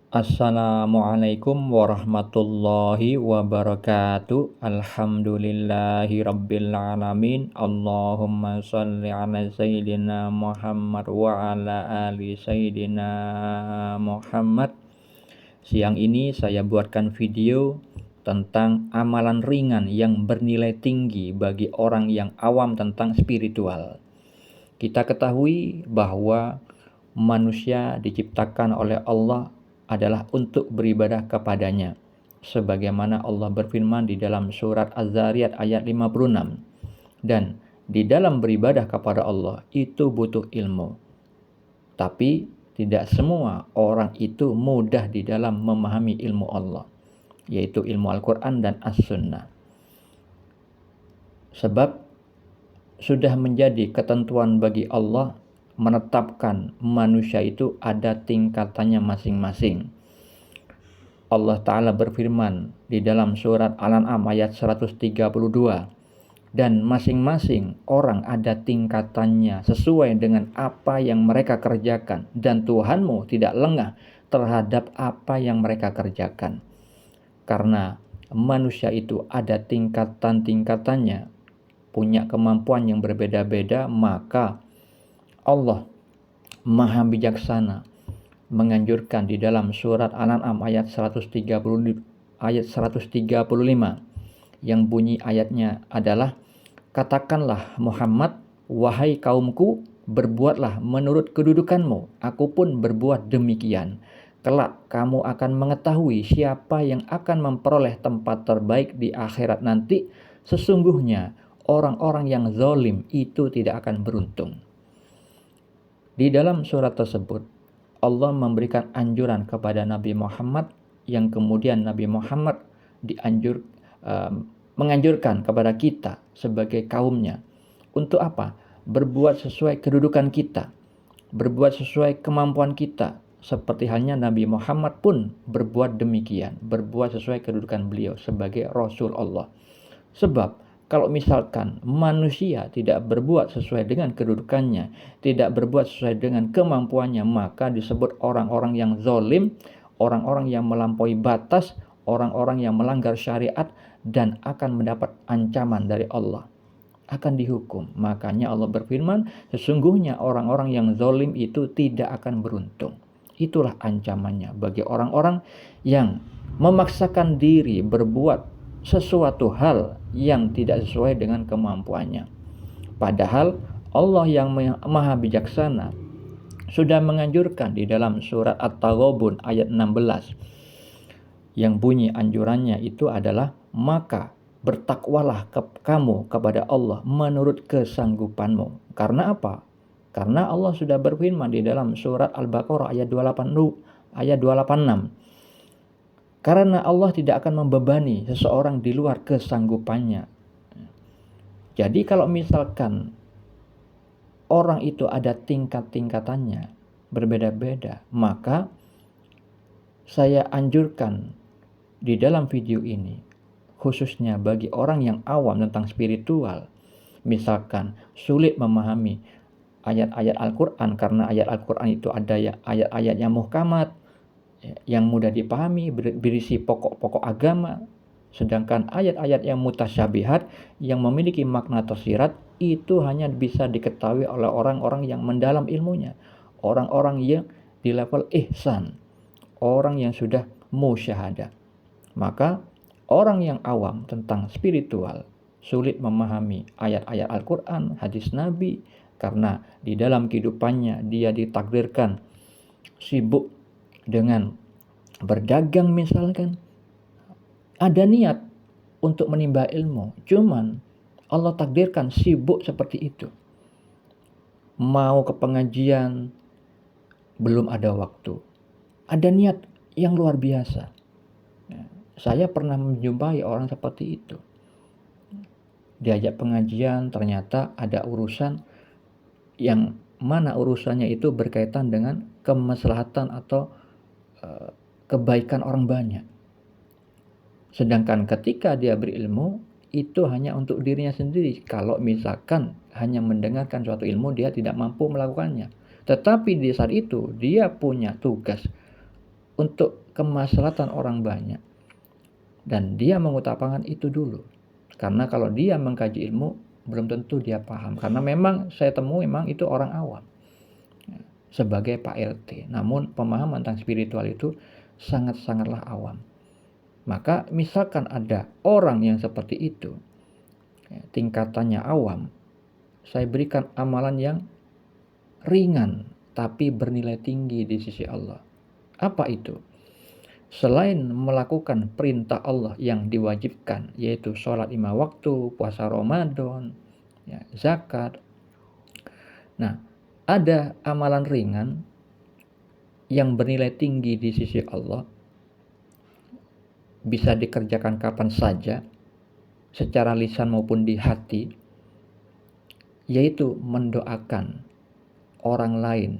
Assalamualaikum warahmatullahi wabarakatuh. Alhamdulillahi rabbil alamin. Allahumma salli ala sayyidina Muhammad wa ala ali sayyidina Muhammad. Siang ini saya buatkan video tentang amalan ringan yang bernilai tinggi bagi orang yang awam tentang spiritual. Kita ketahui bahwa manusia diciptakan oleh Allah adalah untuk beribadah kepadanya. Sebagaimana Allah berfirman di dalam surat Az-Zariyat ayat 56. Dan di dalam beribadah kepada Allah itu butuh ilmu. Tapi tidak semua orang itu mudah di dalam memahami ilmu Allah, yaitu ilmu Al-Quran dan As-Sunnah. Sebab sudah menjadi ketentuan bagi Allah menetapkan manusia itu ada tingkatannya masing-masing. Allah Ta'ala berfirman di dalam surat Al-An'am ayat 132, dan masing-masing orang ada tingkatannya sesuai dengan apa yang mereka kerjakan, dan Tuhanmu tidak lengah terhadap apa yang mereka kerjakan. Karena manusia itu ada tingkatan-tingkatannya, punya kemampuan yang berbeda-beda, maka Allah Maha Bijaksana menganjurkan di dalam surat Al-An'am ayat 135 yang bunyi ayatnya adalah, katakanlah Muhammad, wahai kaumku, berbuatlah menurut kedudukanmu, aku pun berbuat demikian. Kelak kamu akan mengetahui siapa yang akan memperoleh tempat terbaik di akhirat nanti. Sesungguhnya orang-orang yang zalim itu tidak akan beruntung. Di dalam surat tersebut, Allah memberikan anjuran kepada Nabi Muhammad, yang kemudian Nabi Muhammad menganjurkan kepada kita sebagai kaumnya. Untuk apa? Berbuat sesuai kedudukan kita, berbuat sesuai kemampuan kita. Seperti halnya Nabi Muhammad pun berbuat demikian, berbuat sesuai kedudukan beliau sebagai Rasul Allah. Sebab kalau misalkan manusia tidak berbuat sesuai dengan kedudukannya, tidak berbuat sesuai dengan kemampuannya, maka disebut orang-orang yang zalim, orang-orang yang melampaui batas, orang-orang yang melanggar syariat, dan akan mendapat ancaman dari Allah, akan dihukum. Makanya Allah berfirman, sesungguhnya orang-orang yang zalim itu tidak akan beruntung. Itulah ancamannya bagi orang-orang yang memaksakan diri berbuat sesuatu hal yang tidak sesuai dengan kemampuannya. Padahal Allah yang Maha Bijaksana sudah menganjurkan di dalam surat At-Taghabun ayat 16, yang bunyi anjurannya itu adalah, maka bertakwalah kamu kepada Allah menurut kesanggupanmu. Karena apa? Karena Allah sudah berfirman di dalam surat Al-Baqarah ayat 286, karena Allah tidak akan membebani seseorang di luar kesanggupannya. Jadi kalau misalkan orang itu ada tingkat-tingkatannya berbeda-beda, maka saya anjurkan di dalam video ini, khususnya bagi orang yang awam tentang spiritual, misalkan sulit memahami ayat-ayat Al-Quran, karena ayat Al-Quran itu ada ayat-ayat yang muhkamat, yang mudah dipahami, berisi pokok-pokok agama. Sedangkan ayat-ayat yang mutasyabihat, yang memiliki makna tersirat, itu hanya bisa diketahui oleh orang-orang yang mendalam ilmunya, orang-orang yang di level ihsan, orang yang sudah musyahadah. Maka orang yang awam tentang spiritual sulit memahami ayat-ayat Al-Quran, hadis Nabi, karena di dalam kehidupannya dia ditakdirkan sibuk dengan berdagang misalkan, ada niat untuk menimba ilmu, cuman Allah takdirkan sibuk seperti itu. Mau ke pengajian belum ada waktu. Ada niat yang luar biasa. Saya pernah menjumpai orang seperti itu. Diajak pengajian, ternyata ada urusan yang mana urusannya itu berkaitan dengan kemaslahatan atau kebaikan orang banyak. Sedangkan ketika dia berilmu, itu hanya untuk dirinya sendiri. Kalau misalkan hanya mendengarkan suatu ilmu, dia tidak mampu melakukannya. Tetapi di saat itu dia punya tugas untuk kemaslahatan orang banyak. Dan dia mengutamakan itu dulu. Karena kalau dia mengkaji ilmu, belum tentu dia paham. Karena memang saya temui memang itu orang awam. Sebagai Pak LT. Namun pemahaman tentang spiritual itu sangat-sangatlah awam. Maka misalkan ada orang yang seperti itu, tingkatannya awam, saya berikan amalan yang ringan tapi bernilai tinggi di sisi Allah. Apa itu? Selain melakukan perintah Allah yang diwajibkan, yaitu sholat 5 waktu, puasa Ramadan, zakat. Nah, ada amalan ringan yang bernilai tinggi di sisi Allah, bisa dikerjakan kapan saja, secara lisan maupun di hati, yaitu mendoakan orang lain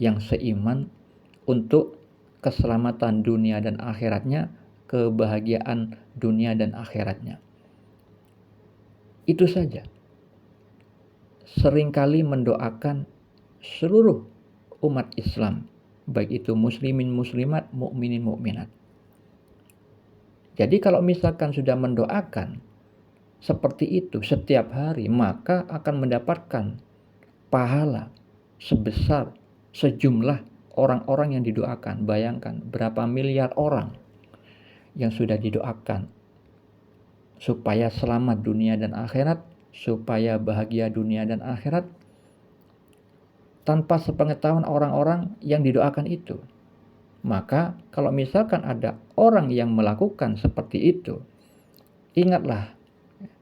yang seiman untuk keselamatan dunia dan akhiratnya, kebahagiaan dunia dan akhiratnya. Itu saja. Seringkali mendoakan seluruh umat Islam, baik itu muslimin muslimat, mukminin mukminat. Jadi kalau misalkan sudah mendoakan seperti itu setiap hari, maka akan mendapatkan pahala sebesar sejumlah orang-orang yang didoakan. Bayangkan berapa miliar orang yang sudah didoakan supaya selamat dunia dan akhirat, supaya bahagia dunia dan akhirat, tanpa sepengetahuan orang-orang yang didoakan itu. Maka kalau misalkan ada orang yang melakukan seperti itu, ingatlah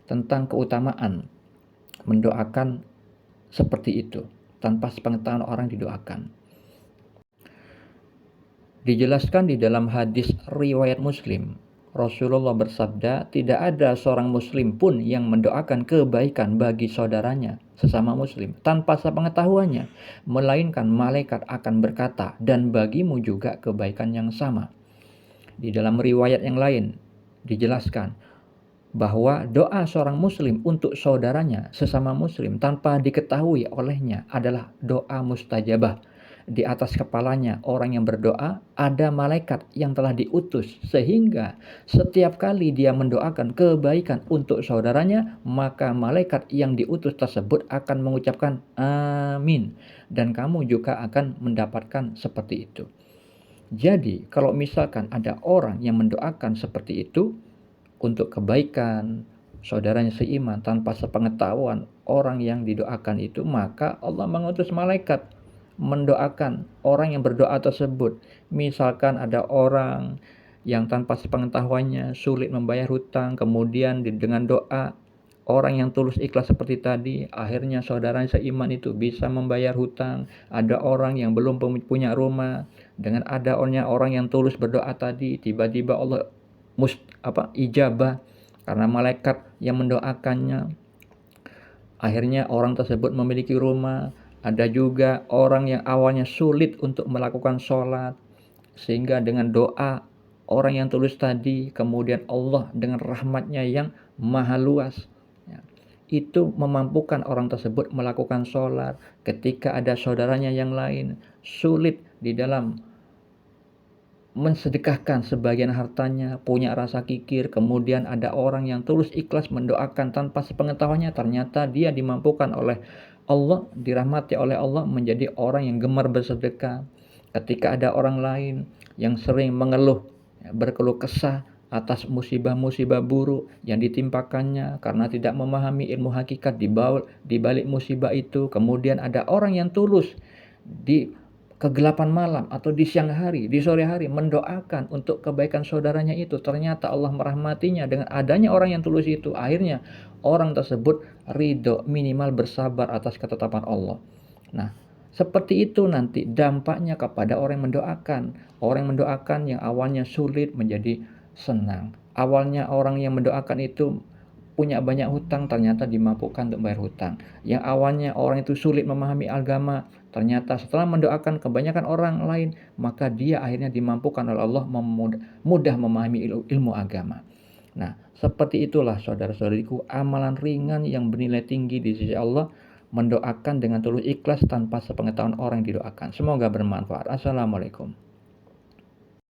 tentang keutamaan mendoakan seperti itu tanpa sepengetahuan orang didoakan. Dijelaskan di dalam hadis riwayat Muslim, Rasulullah bersabda, tidak ada seorang muslim pun yang mendoakan kebaikan bagi saudaranya sesama muslim tanpa sepengetahuannya, melainkan malaikat akan berkata, dan bagimu juga kebaikan yang sama. Di dalam riwayat yang lain dijelaskan bahwa doa seorang muslim untuk saudaranya sesama muslim tanpa diketahui olehnya adalah doa mustajabah. Di atas kepalanya orang yang berdoa ada malaikat yang telah diutus, sehingga setiap kali dia mendoakan kebaikan untuk saudaranya, maka malaikat yang diutus tersebut akan mengucapkan amin, dan kamu juga akan mendapatkan seperti itu. Jadi kalau misalkan ada orang yang mendoakan seperti itu untuk kebaikan saudaranya seiman tanpa sepengetahuan orang yang didoakan itu, maka Allah mengutus malaikat mendoakan orang yang berdoa tersebut. Misalkan ada orang yang tanpa sepengetahuannya sulit membayar hutang, kemudian dengan doa orang yang tulus ikhlas seperti tadi, akhirnya saudaranya seiman itu bisa membayar hutang. Ada orang yang belum punya rumah, dengan ada orang yang tulus berdoa tadi, tiba-tiba Allah ijabah karena malaikat yang mendoakannya. Akhirnya orang tersebut memiliki rumah. Ada juga orang yang awalnya sulit untuk melakukan sholat, sehingga dengan doa orang yang tulus tadi, kemudian Allah dengan rahmatnya yang maha luas, itu memampukan orang tersebut melakukan sholat. Ketika ada saudaranya yang lain sulit di dalam mensedekahkan sebagian hartanya, punya rasa kikir, kemudian ada orang yang tulus ikhlas mendoakan tanpa sepengetahuannya, ternyata dia dimampukan oleh Allah, dirahmati oleh Allah menjadi orang yang gemar bersedekah. Ketika ada orang lain yang sering mengeluh, berkeluh kesah atas musibah-musibah buruk yang ditimpakannya karena tidak memahami ilmu hakikat di balik musibah itu, kemudian ada orang yang tulus di kegelapan malam atau di siang hari, di sore hari mendoakan untuk kebaikan saudaranya itu, ternyata Allah merahmatinya dengan adanya orang yang tulus itu. Akhirnya orang tersebut ridho, minimal bersabar atas ketetapan Allah. Nah, seperti itu nanti dampaknya kepada orang yang mendoakan. Orang yang mendoakan yang awalnya sulit menjadi senang. Awalnya orang yang mendoakan itu punya banyak hutang, ternyata dimampukan untuk bayar hutang. Yang awalnya orang itu sulit memahami agama, ternyata setelah mendoakan kebanyakan orang lain, maka dia akhirnya dimampukan oleh Allah mudah memahami ilmu agama. Nah, seperti itulah saudara-saudariku, amalan ringan yang bernilai tinggi di sisi Allah, mendoakan dengan tulus ikhlas tanpa sepengetahuan orang yang didoakan. Semoga bermanfaat. Assalamualaikum.